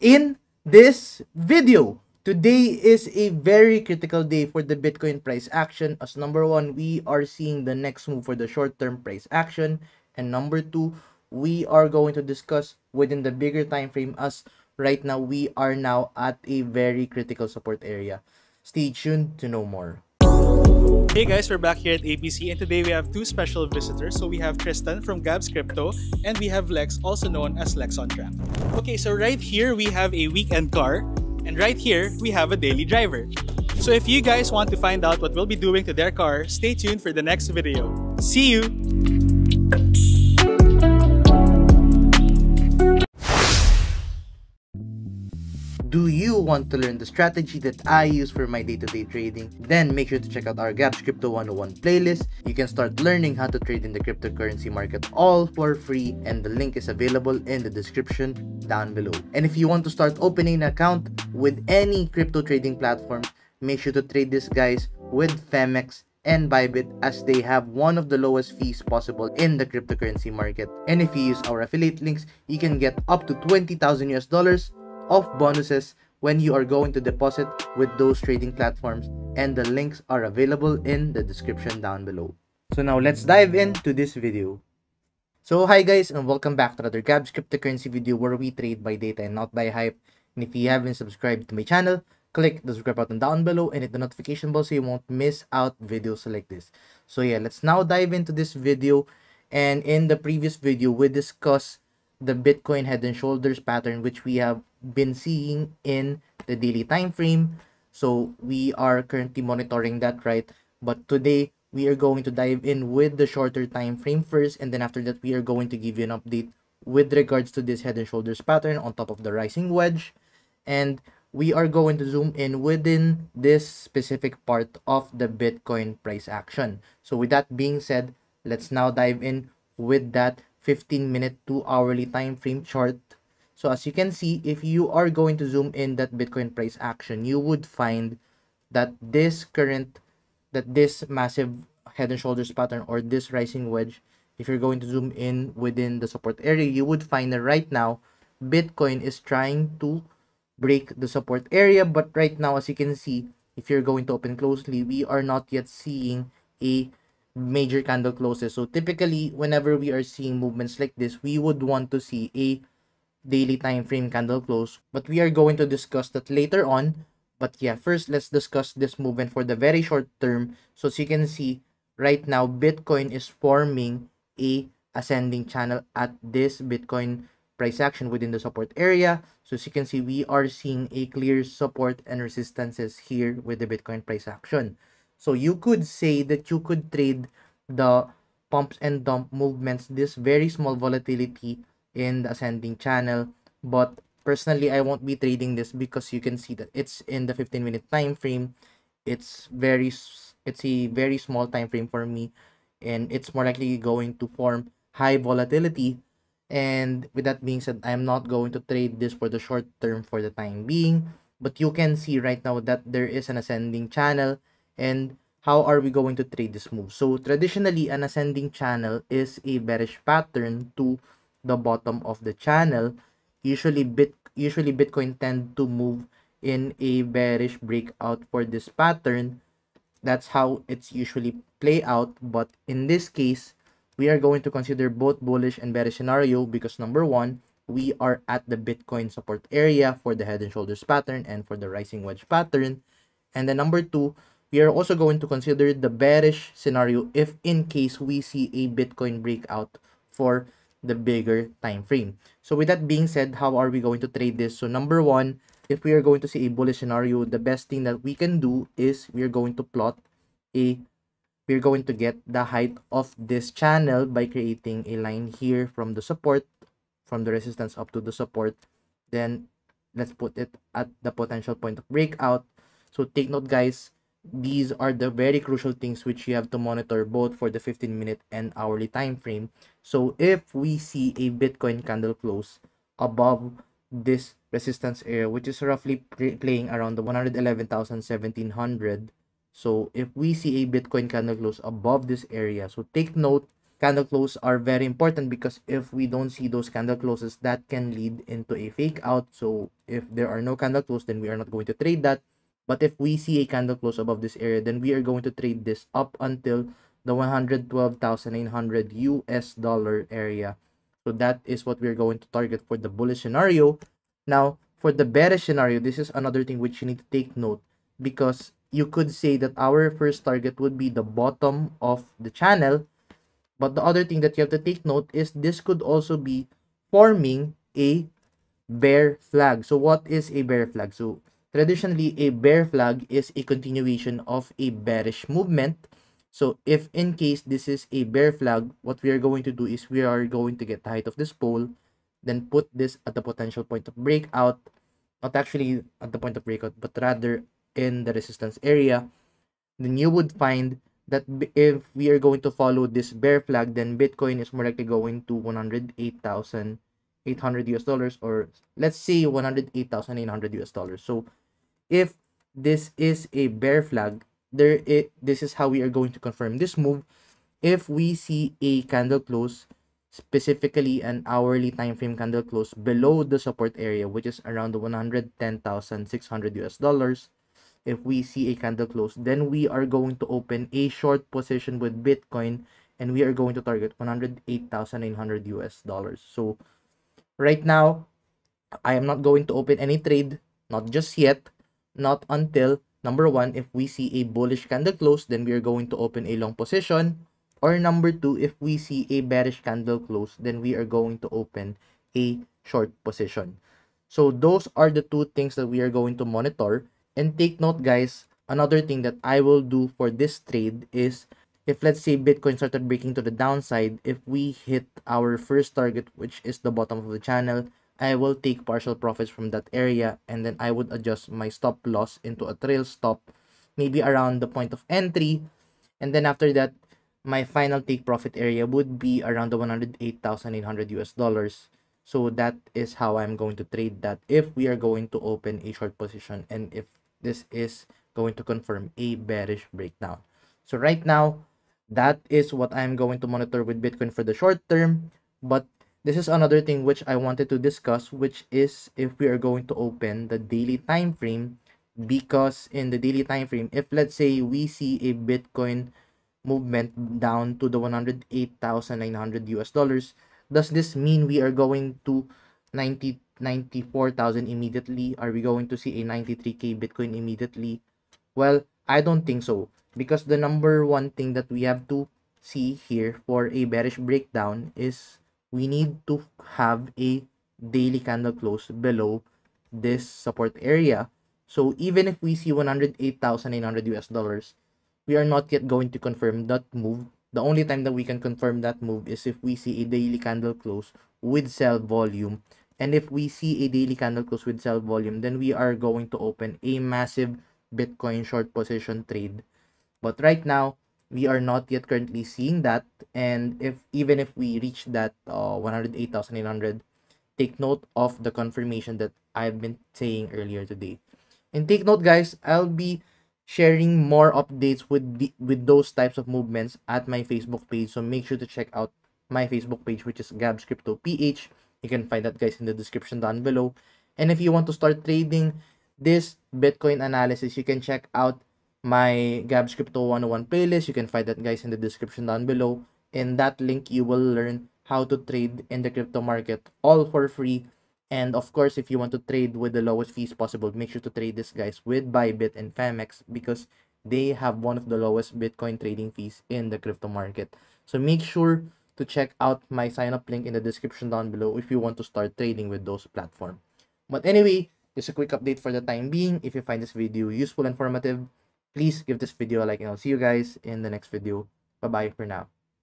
in this video. Today is a very critical day for the Bitcoin price action, as number one, we are seeing the next move for the short-term price action, and number two, we are going to discuss within the bigger time frame, as right now we are now at a very critical support area. Stay tuned to know more. Hey guys, we're back here at ABC, and today we have two special visitors. So we have Tristan from Gabs Crypto, and we have Lex, also known as Lex on Track. Okay, so right here we have a weekend car, and right here we have a daily driver. So if you guys want to find out what we'll be doing to their car, stay tuned for the next video. See you! Do you want to learn the strategy that I use for my day-to-day trading? Then make sure to check out our Gabs Crypto 101 playlist. You can start learning how to trade in the cryptocurrency market all for free, and the link is available in the description down below. And if you want to start opening an account with any crypto trading platform, make sure to trade this guys with Femex and Bybit, as they have one of the lowest fees possible in the cryptocurrency market. And if you use our affiliate links, you can get up to 20,000 US dollars of bonuses when you are going to deposit with those trading platforms, and the links are available in the description down below. So now let's dive into this video. So hi guys, and welcome back to another Gabs cryptocurrency video where we trade by data and not by hype. And if you haven't subscribed to my channel, click the subscribe button down below and hit the notification bell so you won't miss out videos like this. So yeah, let's now dive into this video. And in the previous video, we discussed the Bitcoin head and shoulders pattern, which we have been seeing in the daily time frame. So we are currently monitoring that, right? But today we are going to dive in with the shorter time frame first, and then after that we are going to give you an update with regards to this head and shoulders pattern on top of the rising wedge. And we are going to zoom in within this specific part of the Bitcoin price action. So with that being said, let's now dive in with that 15-minute to hourly time frame chart. So as you can see, if you are going to zoom in that Bitcoin price action, you would find that this massive head and shoulders pattern, or this rising wedge, if you're going to zoom in within the support area, you would find that right now Bitcoin is trying to break the support area. But right now, as you can see, if you're going to open closely, we are not yet seeing a major candle closes. So typically, whenever we are seeing movements like this, we would want to see a daily time frame candle close, but we are going to discuss that later on. But yeah, first let's discuss this movement for the very short term. So as you can see right now, Bitcoin is forming a ascending channel at this Bitcoin price action within the support area. So as you can see, we are seeing a clear support and resistances here with the Bitcoin price action. So you could say that you could trade the pumps and dump movements, this very small volatility in the ascending channel. But personally, I won't be trading this because you can see that it's in the 15-minute time frame. It's a very small time frame for me, and it's more likely going to form high volatility. And with that being said, I'm not going to trade this for the short term for the time being. But you can see right now that there is an ascending channel. And how are we going to trade this move? So traditionally, an ascending channel is a bearish pattern to the bottom of the channel. Usually Bitcoin tend to move in a bearish breakout for this pattern. That's how it's usually play out. But in this case, we are going to consider both bullish and bearish scenario, because number one, we are at the Bitcoin support area for the head and shoulders pattern and for the rising wedge pattern. And then number two, we are also going to consider the bearish scenario if in case we see a Bitcoin breakout for the bigger time frame. So with that being said, how are we going to trade this? So number one, if we are going to see a bullish scenario, the best thing that we can do is we're going to get the height of this channel by creating a line here from the support, from the resistance up to the support. Then let's put it at the potential point of breakout. So take note guys, these are the very crucial things which you have to monitor both for the 15-minute and hourly time frame. So if we see a Bitcoin candle close above this resistance area, which is roughly playing around the 111,1700. So if we see a Bitcoin candle close above this area, so take note candle close are very important, because if we don't see those candle closes, that can lead into a fake out. So if there are no candle close, then we are not going to trade that. But if we see a candle close above this area, then we are going to trade this up until the 112,900 US dollar area. So that is what we're going to target for the bullish scenario. Now, for the bearish scenario, this is another thing which you need to take note, because you could say that our first target would be the bottom of the channel. But the other thing that you have to take note is this could also be forming a bear flag. So what is a bear flag? So traditionally, a bear flag is a continuation of a bearish movement. So if in case this is a bear flag, what we are going to do is we are going to get the height of this pole, then put this at the potential point of breakout, not actually at the point of breakout, but rather in the resistance area. Then you would find that if we are going to follow this bear flag, then Bitcoin is more likely going to 108,800 US dollars, or let's say 108,800 US dollars. So if this is a bear flag, this is how we are going to confirm this move. If we see a candle close, specifically an hourly time frame candle close below the support area, which is around the 110,600 US dollars, if we see a candle close, then we are going to open a short position with Bitcoin, and we are going to target 108,900 US dollars. So right now, I am not going to open any trade, not just yet, not until number one, if we see a bullish candle close, then we are going to open a long position. Or number two, if we see a bearish candle close, then we are going to open a short position. So those are the two things that we are going to monitor. And take note, guys, another thing that I will do for this trade is, if let's say Bitcoin started breaking to the downside, if we hit our first target, which is the bottom of the channel, I will take partial profits from that area, and then I would adjust my stop loss into a trail stop, maybe around the point of entry. And then after that, my final take profit area would be around the 108,800 US dollars. So that is how I'm going to trade that if we are going to open a short position, and if this is going to confirm a bearish breakdown. So right now, that is what I'm going to monitor with Bitcoin for the short term. But this is another thing which I wanted to discuss, which is if we are going to open the daily time frame, because in the daily time frame, if let's say we see a Bitcoin movement down to the 108,900 US dollars, does this mean we are going to 94,000 immediately? Are we going to see a 93k Bitcoin immediately? Well, I don't think so, because the number one thing that we have to see here for a bearish breakdown is we need to have a daily candle close below this support area. So even if we see 108,800 US dollars, we are not yet going to confirm that move. The only time that we can confirm that move is if we see a daily candle close with sell volume. And if we see a daily candle close with sell volume, then we are going to open a massive Bitcoin short position trade. But right now, we are not yet currently seeing that. And even if we reach that 108,800, take note of the confirmation that I've been saying earlier today. And take note, guys, I'll be sharing more updates with those types of movements at my Facebook page. So make sure to check out my Facebook page, which is Gabs Crypto PH. You can find that, guys, in the description down below. And if you want to start trading this Bitcoin analysis, you can check out my Gabs Crypto 101 playlist. You can find that, guys, in the description down below. In that link, you will learn how to trade in the crypto market all for free. And of course, if you want to trade with the lowest fees possible, make sure to trade this, guys, with Bybit and Famex, because they have one of the lowest Bitcoin trading fees in the crypto market. So make sure to check out my sign up link in the description down below if you want to start trading with those platforms. But anyway, just a quick update for the time being. If you find this video useful and informative, please give this video a like, and I'll see you guys in the next video. Bye bye for now.